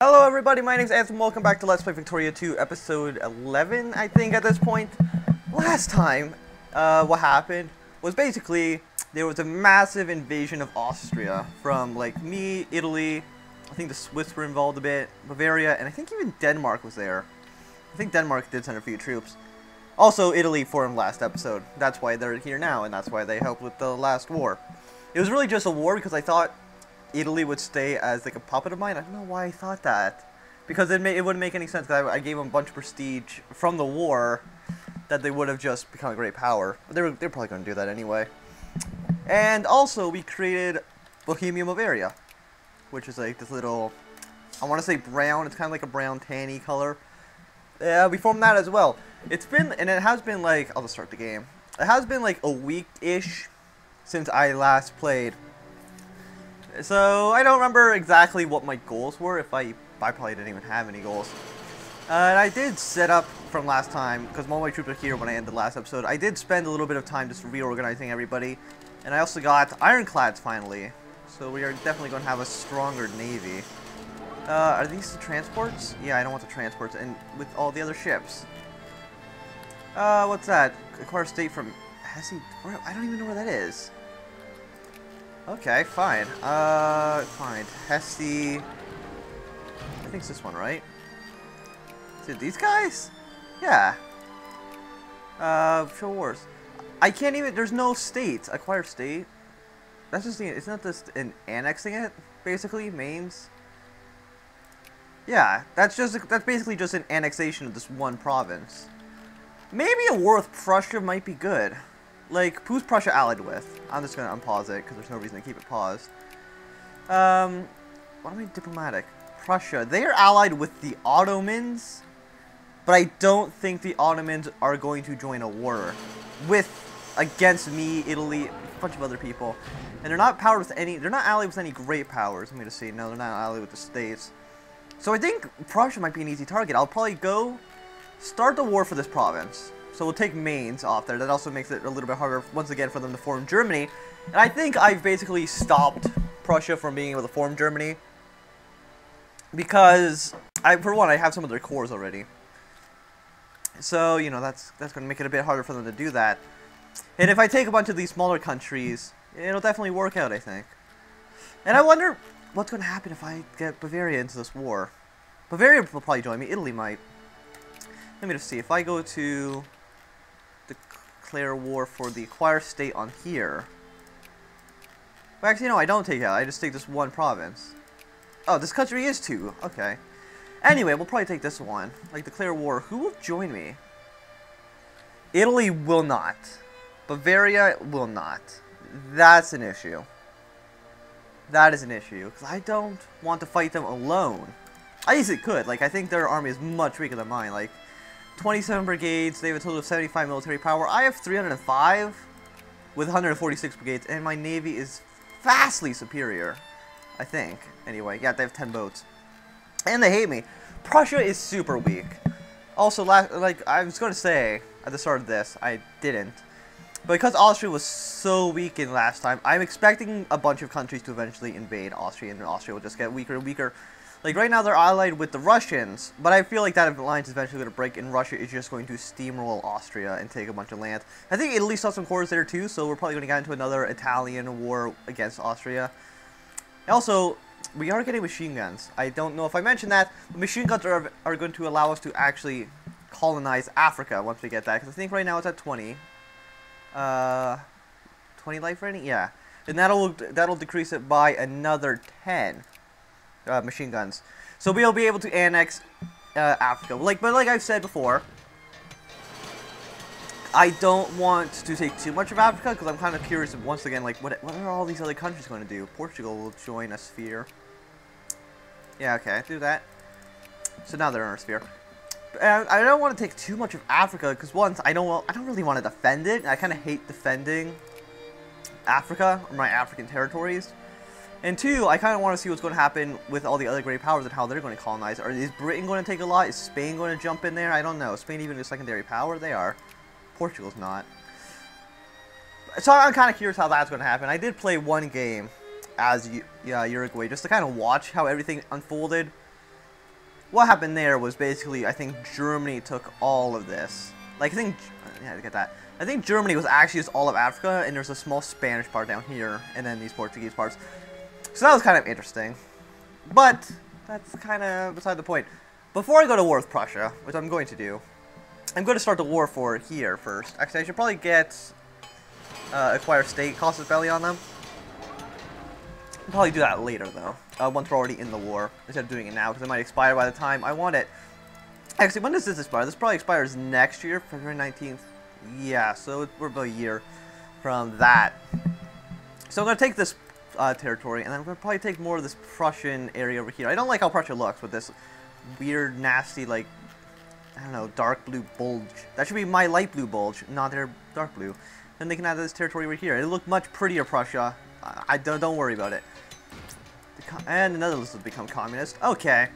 Hello everybody, my name's Anthony, welcome back to Let's Play Victoria 2, episode 11, I think, at this point. Last time, what happened was basically, there was a massive invasion of Austria from, like, me, Italy, I think the Swiss were involved a bit, Bavaria, and I think even Denmark was there. I think Denmark did send a few troops. Also, Italy formed last episode. That's why they're here now, and that's why they helped with the last war. It was really just a war because I thought Italy would stay as like a puppet of mine. I don't know why I thought that, because it wouldn't make any sense. Because I gave them a bunch of prestige from the war that they would have just become a great power. But they're probably going to do that anyway. And also we created Bohemia Bavaria, which is like this little, I want to say brown. It's kind of like a brown tanny color. Yeah, we formed that as well. It's been, and it has been like, I'll just start the game. It has been like a week-ish since I last played. So, I don't remember exactly what my goals were, I probably didn't even have any goals. And I did set up from last time, because all my troops are here when I ended the last episode, I did spend a little bit of time just reorganizing everybody. And I also got ironclads finally, so we are definitely going to have a stronger navy. Are these the transports? Yeah, I don't want the transports, and with all the other ships. What's that? Acquire state from Hesse? I don't even know where that is. Okay, fine. Fine. Hesse. I think it's this one, right? Is it these guys? Yeah. Show wars. I can't even, there's no state. Acquire state. That's just, it's not just an annexing it, basically, mains. Yeah, that's basically just an annexation of this one province. Maybe a war with Prussia might be good. Like, who's Prussia allied with? I'm just gonna unpause it, because there's no reason to keep it paused. What am I diplomatic? Prussia. They are allied with the Ottomans, but I don't think the Ottomans are going to join a war against me, Italy, a bunch of other people. And they're not powered with any, they're not allied with any great powers. Let me just see. No, they're not allied with the States. So I think Prussia might be an easy target. I'll probably go start the war for this province. So we'll take Mainz off there. That also makes it a little bit harder, once again, for them to form Germany. And I think I've basically stopped Prussia from being able to form Germany. Because, for one, I have some of their cores already. So, you know, that's going to make it a bit harder for them to do that. And if I take a bunch of these smaller countries, it'll definitely work out, I think. And I wonder what's going to happen if I get Bavaria into this war. Bavaria will probably join me. Italy might. Let me just see. If I go to declare war for the acquire state on here. Well, actually, no, I don't take it out. I just take this one province. Oh, this country is two. Okay. Anyway, we'll probably take this one. Like, declare war. Who will join me? Italy will not. Bavaria will not. That's an issue. That is an issue. Because I don't want to fight them alone. I easily could. Like, I think their army is much weaker than mine. Like, 27 brigades, they have a total of 75 military power. I have 305 with 146 brigades, and my navy is vastly superior, I think. Anyway, yeah, they have 10 boats. And they hate me. Prussia is super weak. Also, like I was going to say at the start of this, I didn't. But because Austria was so weak in last time, I'm expecting a bunch of countries to eventually invade Austria, and Austria will just get weaker and weaker. Like, right now they're allied with the Russians, but I feel like that alliance is eventually going to break, and Russia is just going to steamroll Austria and take a bunch of land. I think Italy saw some cores there too, so we're probably going to get into another Italian war against Austria. Also, we are getting machine guns. I don't know if I mentioned that, but machine guns are going to allow us to actually colonize Africa once we get that, because I think right now it's at 20. 20 life rating? Yeah. And that'll decrease it by another 10. Machine guns, so we'll be able to annex Africa. But like I've said before, I don't want to take too much of Africa because I'm kind of curious. Once again, like what are all these other countries going to do? Portugal will join a sphere. Yeah, okay, do that. So now they're in our sphere. I don't want to take too much of Africa because once I don't really want to defend it. I kind of hate defending Africa or my African territories. And two, I kind of want to see what's going to happen with all the other great powers and how they're going to colonize. Is Britain going to take a lot? Is Spain going to jump in there? I don't know. Spain even a secondary power? They are. Portugal's not. So I'm kind of curious how that's going to happen. I did play one game as Uruguay just to kind of watch how everything unfolded. what happened there was basically, I think Germany took all of this. Like, I think, yeah, get that. I think Germany was actually just all of Africa, and there's a small Spanish part down here, and then these Portuguese parts. So that was kind of interesting. But that's kind of beside the point. Before I go to war with Prussia, which I'm going to do, I'm going to start the war for here first. Actually, I should probably get acquire state casus belli on them. I'll probably do that later, though, once we're already in the war, instead of doing it now, because it might expire by the time I want it. Actually, when does this expire? This probably expires next year, February 19th. Yeah, so we're about a year from that. So I'm going to take this territory, and then I'm going to probably take more of this Prussian area over here. I don't like how Prussia looks with this weird, nasty, like, I don't know, dark blue bulge. That should be my light blue bulge, not their dark blue. Then they can add this territory over here. It'll look much prettier, Prussia. I don't worry about it. And the Netherlands will become communist. Okay.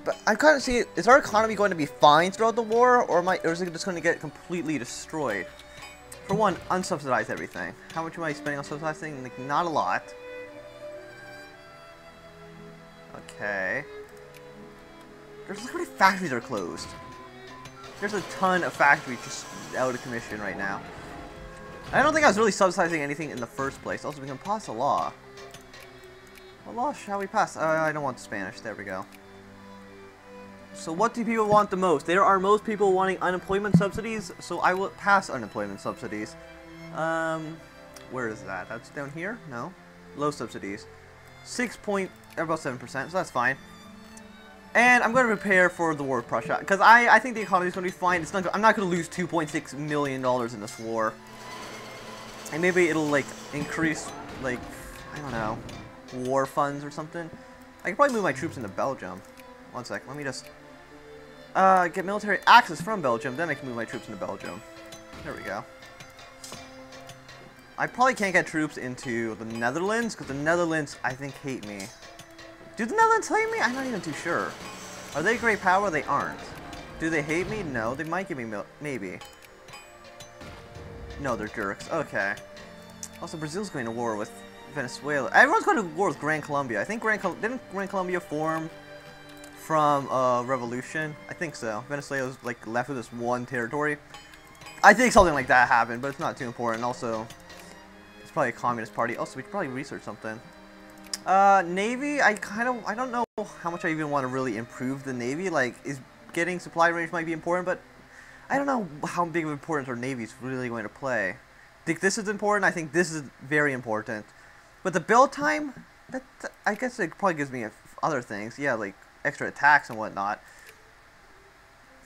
But I kind of see, is our economy going to be fine throughout the war, or is it just going to get completely destroyed? For one, unsubsidize everything. How much am I spending on subsidizing? Like, not a lot. Okay. Look how many factories are closed. There's a ton of factories just out of commission right now. I don't think I was really subsidizing anything in the first place. Also, we can pass a law. What law shall we pass? I don't want Spanish. There we go. So what do people want the most? There are most people wanting unemployment subsidies, so I will pass unemployment subsidies. Where is that? That's down here? No. Low subsidies. About 7%, so that's fine. And I'm going to prepare for the war with Prussia, because I think the economy is going to be fine. I'm not going to lose $2.6 million in this war. And maybe it'll, like, increase, like, I don't know, war funds or something. I could probably move my troops into Belgium. One sec, let me just get military access from Belgium, then I can move my troops into Belgium. There we go. I probably can't get troops into the Netherlands, because the Netherlands, I think, hate me. Do the Netherlands hate me? I'm not even too sure. Are they a great power? They aren't. Do they hate me? No, they might give me maybe. No, they're jerks. Okay. Also, Brazil's going to war with Venezuela. Everyone's going to war with Gran Colombia. I think didn't Gran Colombia form from revolution? I think so. Venezuela's like left with this one territory. I think something like that happened, but it's not too important. Also, it's probably a communist party. Also, we could probably research something. Navy, I don't know how much I even want to really improve the Navy. Like, getting supply range might be important, but I don't know how big of importance our Navy is really going to play. I think this is important. I think this is very important. But the build time, I guess it probably gives me other things. Yeah, like extra attacks and whatnot.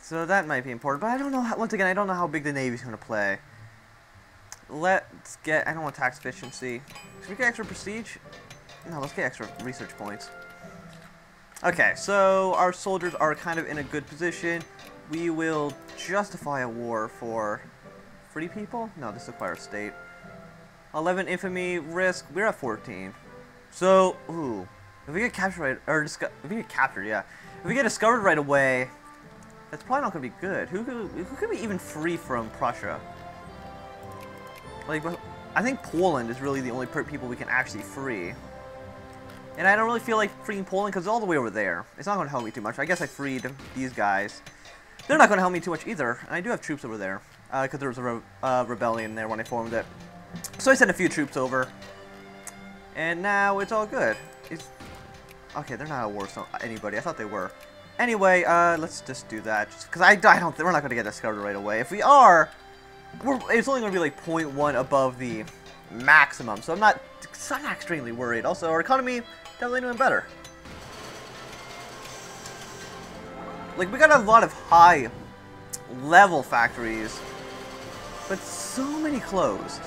So that might be important. But I don't know, once again, I don't know how big the Navy's going to play. I don't want tax efficiency. Should we get extra prestige? No, let's get extra research points. Okay, so our soldiers are kind of in a good position. We will justify a war for free people? No, this requires state. 11 infamy risk. We're at 14. So, ooh, if we get captured if we get captured, yeah. If we get discovered right away, that's probably not gonna be good. Who could be even free from Prussia? Like, I think Poland is really the only people we can actually free. And I don't really feel like freeing Poland because it's all the way over there. It's not going to help me too much. I guess I freed these guys. They're not going to help me too much either. And I do have troops over there because there was a rebellion there when I formed it. So I sent a few troops over. And now it's all good. Okay, they're not at war with anybody. I thought they were. Anyway, let's just do that. Just because we're not going to get discovered right away. If we are, it's only going to be like 0.1 above the maximum. So I'm not extremely worried. Also, our economy definitely doing better. Like, we got a lot of high level factories, but so many closed.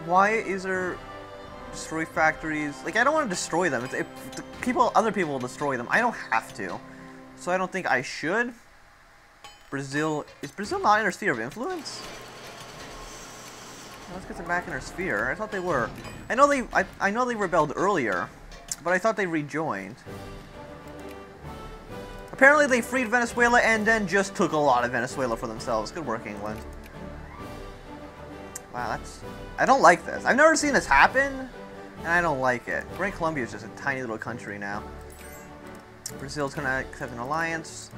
Why is there destroy factories? Like, I don't want to destroy them. If other people will destroy them. I don't have to. So I don't think I should. Is Brazil not in our sphere of influence? Let's get them back in our sphere. I thought they were. I know they rebelled earlier, but I thought they rejoined. Apparently they freed Venezuela and then just took a lot of Venezuela for themselves. Good work, England. Wow, I don't like this. I've never seen this happen, and I don't like it. Gran Colombia is just a tiny little country now. Brazil's gonna accept an alliance.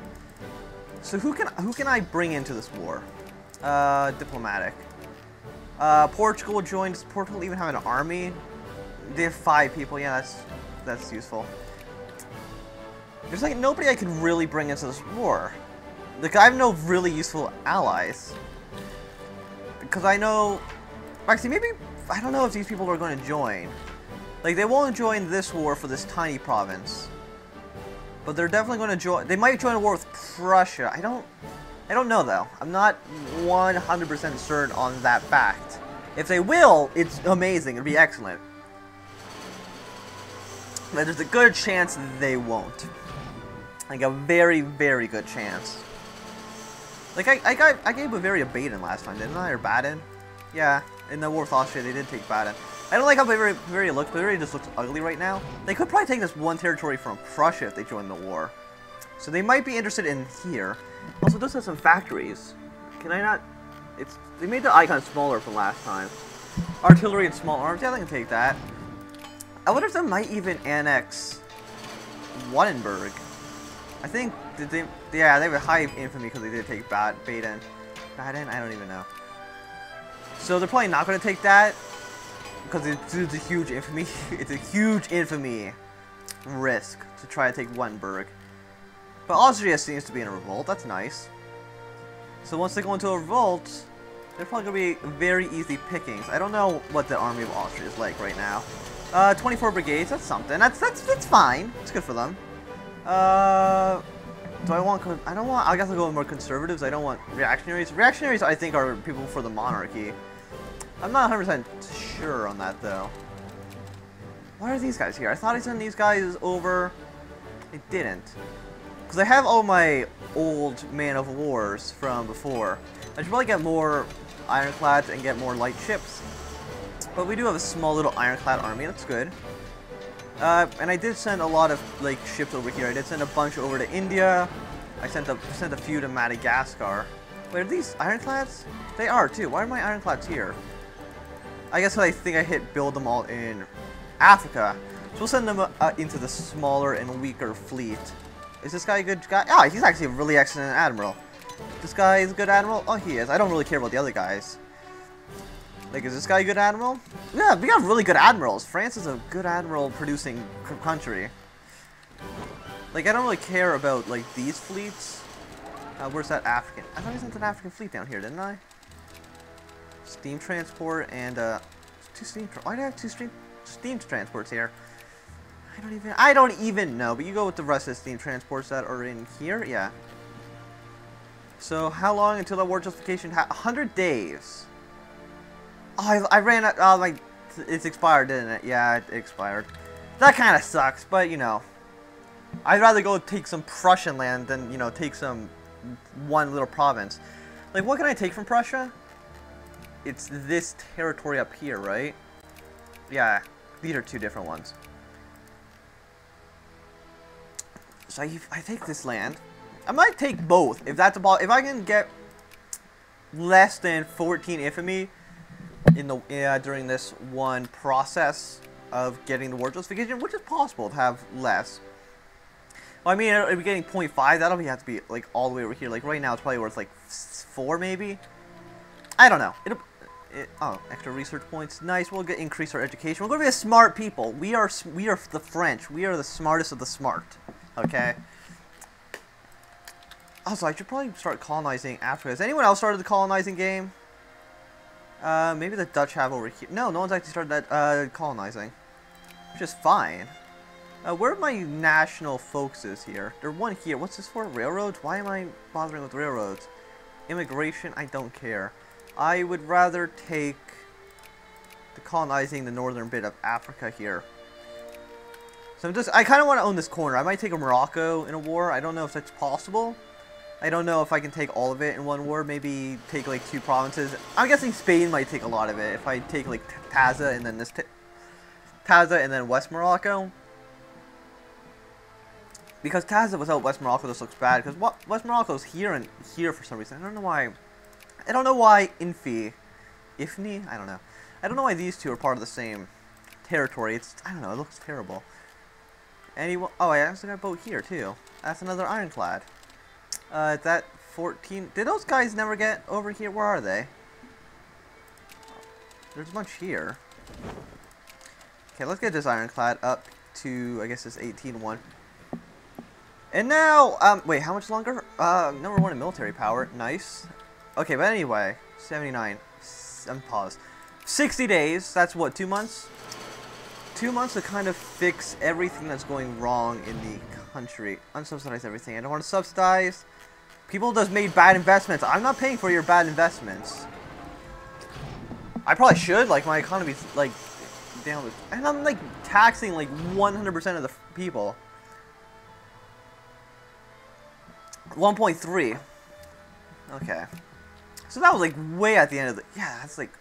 So who can I bring into this war? Diplomatic. Portugal joined. Does Portugal even have an army? They have 5 people. Yeah, that's useful. There's like nobody I could really bring into this war. Like I have no really useful allies. Because I know, actually maybe I don't know if these people are going to join. Like they won't join this war for this tiny province. But they're definitely going to join. They might join a war with Prussia. I don't know though. I'm not 100% certain on that fact. If they will, it's amazing. It'd be excellent. But there's a good chance they won't. Like a very, very good chance. Like I gave Bavaria Baden last time, didn't I? Or Baden? Yeah, in the war with Austria, they did take Baden. I don't like how Bavaria looks. Bavaria just looks ugly right now. They could probably take this one territory from Prussia if they join the war. So they might be interested in here. Also, it does have some factories. Can I not? They made the icon smaller from last time. Artillery and small arms. Yeah, they can take that. I wonder if they might even annex Wannenberg. I think yeah, they have a high infamy because they did take Baden. Baden? I don't even know. So they're probably not going to take that because it's a huge infamy. It's a huge infamy risk to try to take Wannenberg. But Austria seems to be in a revolt. That's nice. So once they go into a revolt, they're probably going to be very easy pickings. I don't know what the army of Austria is like right now. 24 brigades. That's something. That's fine. It's good for them. Do I want? I don't want. I guess I'll go with more conservatives. I don't want reactionaries. Reactionaries, I think, are people for the monarchy. I'm not 100% sure on that though. Why are these guys here? I thought I sent these guys over. I didn't, because I have all my old man of wars from before. I should probably get more ironclads and get more light ships. But we do have a small little ironclad army. That's good. And I did send a lot of like ships over here. I did send a bunch over to India. I sent a few to Madagascar. Wait, are these ironclads? They are too. Why are my ironclads here? I guess I think I hit build them all in Africa. So we'll send them into the smaller and weaker fleet. Is this guy a good guy? Ah, he's actually a really excellent admiral. This guy is a good admiral? Oh, he is. I don't really care about the other guys. Like, is this guy a good admiral? Yeah, we got really good admirals. France is a good admiral producing country. Like, I don't really care about, like, these fleets. Where's that African? I thought I sent an African fleet down here, didn't I? Steam transport and, two steam... Why do I have two steam transports here? I don't even know, but you go with the rest of the steam transports that are in here? Yeah. So, how long until the war justification? 100 days. Oh, I ran out. Oh, it's expired, didn't it? Yeah, it expired. That kind of sucks, but you know, I'd rather go take some Prussian land than, you know, take some one little province. Like, what can I take from Prussia? It's this territory up here, right? Yeah, these are two different ones. So I take this land. I might take both if that's about. If I can get less than 14 infamy in the during this one process of getting the war justification, which is possible to have less. Well, I mean, if we're getting 0.5, that'll have to be like all the way over here. Like right now, it's probably worth like 4, maybe. I don't know. Oh, extra research points. Nice. We'll increase our education. We're going to be a smart people. We are the French. We are the smartest of the smart. Okay. Also, I should probably start colonizing Africa. Has anyone else started the colonizing game? Maybe the Dutch have over here. No one's actually started that colonizing, which is fine. Where are my national focuses here? There's one here. What's this for? Railroads? Why am I bothering with railroads? Immigration? I don't care. I would rather take the colonizing the northern bit of Africa here. So I kind of want to own this corner. I might take a Morocco in a war. I don't know if that's possible. I don't know if I can take all of it in one war. Maybe take like 2 provinces. I'm guessing Spain might take a lot of it. If I take like Taza and then Taza and then West Morocco. Because Taza without West Morocco just looks bad. Because West Morocco's here and here for some reason. I don't know why. I don't know why Ifni. I don't know. I don't know why these two are part of the same territory. I don't know. It looks terrible. Anyone? Oh, I actually got a boat here too. That's another ironclad. That 14. Did those guys never get over here? Where are they? There's a bunch here. Okay, let's get this ironclad up to, I guess, this 18-1. And now, wait, how much longer? Number 1 in military power. Nice. Okay, but anyway, 79. Pause. 60 days. That's what, 2 months? 2 months to kind of fix everything that's going wrong in the country. Unsubsidize everything. I don't want to subsidize. People just made bad investments. I'm not paying for your bad investments. I probably should. Like, my economy's, like, down. And I'm, like, taxing, like, 100% of the people. 1.3. Okay. So that was, like, way at the end of the... Yeah, that's, like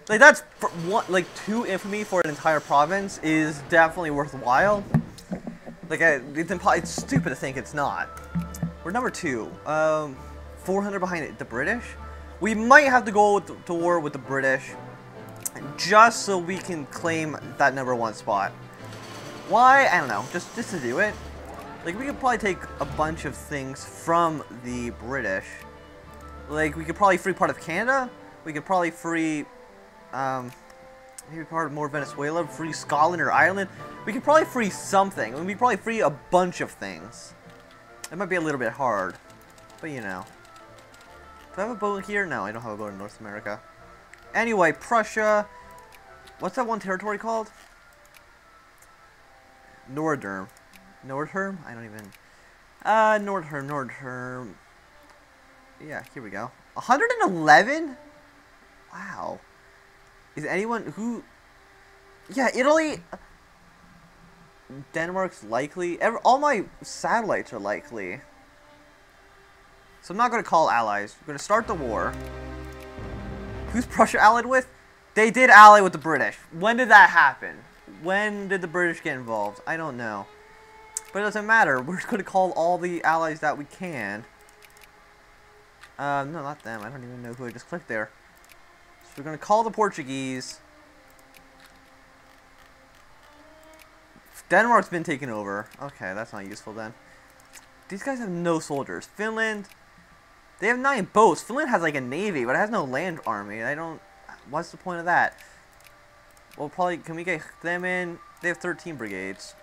that's... For one, like, 2 infamy for an entire province is definitely worthwhile. Like, it's stupid to think it's not. We're number 2. 400 behind it. The British? We might have to go to war with the British just so we can claim that number 1 spot. Why? I don't know. Just to do it. Like, we could probably take a bunch of things from the British. Like, we could probably free part of Canada. We could probably free, maybe part of more Venezuela, free Scotland or Ireland. We could probably free something. I mean, we could probably free a bunch of things. It might be a little bit hard, but you know. Do I have a boat here? No, I don't have a boat in North America. Anyway, Prussia. What's that one territory called? Nordherm. Nordherm? I don't even... Nordherm. Yeah, here we go. 111? Wow. Is anyone who... Yeah, Italy... Denmark's likely. All my satellites are likely. So I'm not going to call allies. We're going to start the war. Who's Prussia allied with? They did ally with the British. When did that happen? When did the British get involved? I don't know. But it doesn't matter. We're just going to call all the allies that we can. No, not them. I don't even know who I just clicked there. So we're going to call the Portuguese. Denmark's been taken over. Okay, that's not useful then. These guys have no soldiers. Finland, they have 9 boats. Finland has like a navy, but it has no land army. I don't... What's the point of that? Well, probably... Can we get them in? They have 13 brigades.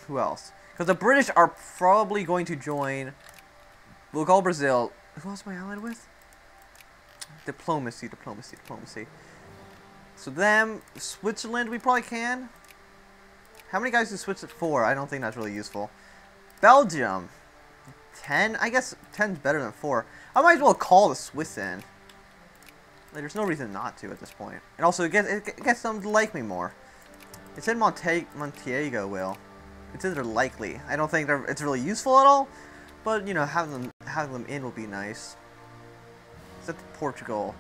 Who else? Because the British are probably going to join... We'll call Brazil. Who else am I allied with? Diplomacy. So them, Switzerland we probably can. How many guys do Switzerland? 4. I don't think that's really useful. Belgium. 10? I guess 10's better than 4. I might as well call the Swiss in. Like, there's no reason not to at this point. And also, it gets them to like me more. It said Montego will. It says they're likely. I don't think it's really useful at all. But, you know, having them in will be nice. Except Portugal.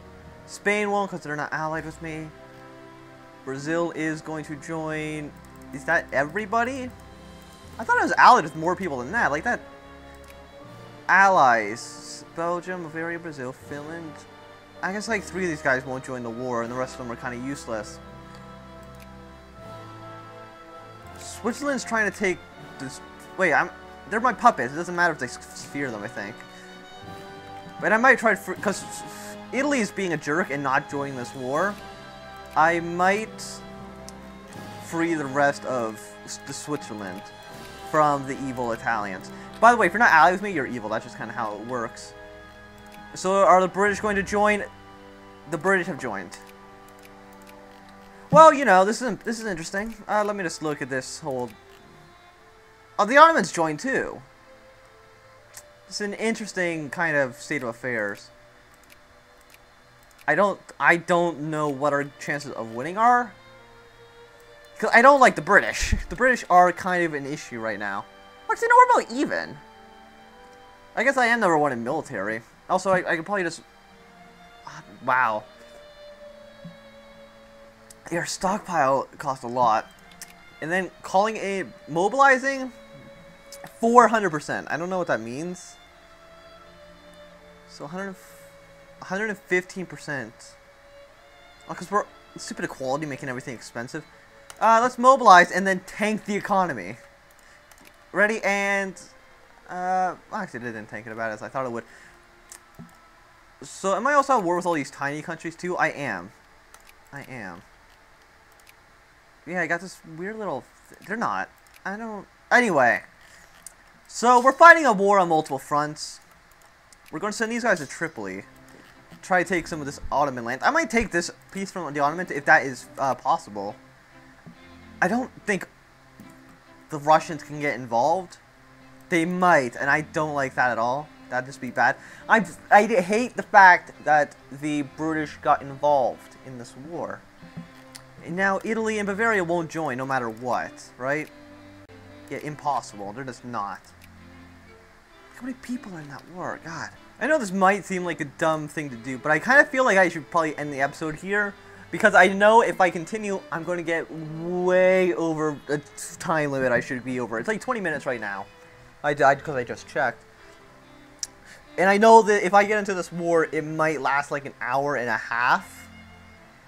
Spain won't because they're not allied with me. Brazil is going to join... Is that everybody? I thought it was allied with more people than that. Like that... Allies. Belgium, Bavaria, Brazil, Finland. I guess like 3 of these guys won't join the war and the rest of them are kind of useless. Switzerland's trying to take this... Wait, they're my puppets. It doesn't matter if they sphere them, I think. But I might try to... Because Italy is being a jerk and not joining this war. I might free the rest of the Switzerland from the evil Italians. By the way, if you're not allied with me, you're evil. That's just kind of how it works. So are the British going to join? The British have joined. Well, you know, this is interesting. Let me just look at this whole... Oh, the Ottomans joined too. It's an interesting kind of state of affairs. I don't know what our chances of winning are. Because I don't like the British. The British are kind of an issue right now. Actually, no, we're about even. I guess I am number 1 in military. Also, I could probably just... Wow. Your stockpile cost a lot. And then calling a... Mobilizing? 400%. I don't know what that means. So 115%. Oh, because we're stupid equality making everything expensive. Let's mobilize and then tank the economy. Ready, and... actually, it didn't tank it as bad as I thought it would. So, am I also at war with all these tiny countries, too? I am. I am. Yeah, I got this weird little... They're not. I don't... Anyway. So, we're fighting a war on multiple fronts. We're going to send these guys to Tripoli. Try to take some of this Ottoman land. I might take this piece from the Ottoman if that is possible. I don't think the Russians can get involved. They might, and I don't like that at all. That'd just be bad. I hate the fact that the British got involved in this war. And now Italy and Bavaria won't join no matter what, right? Yeah, impossible. They're just not. How many people are in that war? God. I know this might seem like a dumb thing to do, but I kind of feel like I should probably end the episode here. Because I know if I continue, I'm going to get way over the time limit I should be over. It's like 20 minutes right now. Because I just checked. And I know that if I get into this war, it might last like an hour and a half.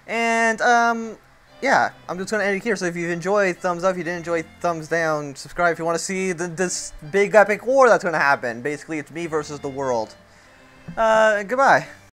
And, yeah, I'm just going to end it here. So if you've enjoyed, thumbs up. If you didn't enjoy, thumbs down. Subscribe if you want to see this big epic war that's going to happen. Basically, it's me versus the world. Goodbye.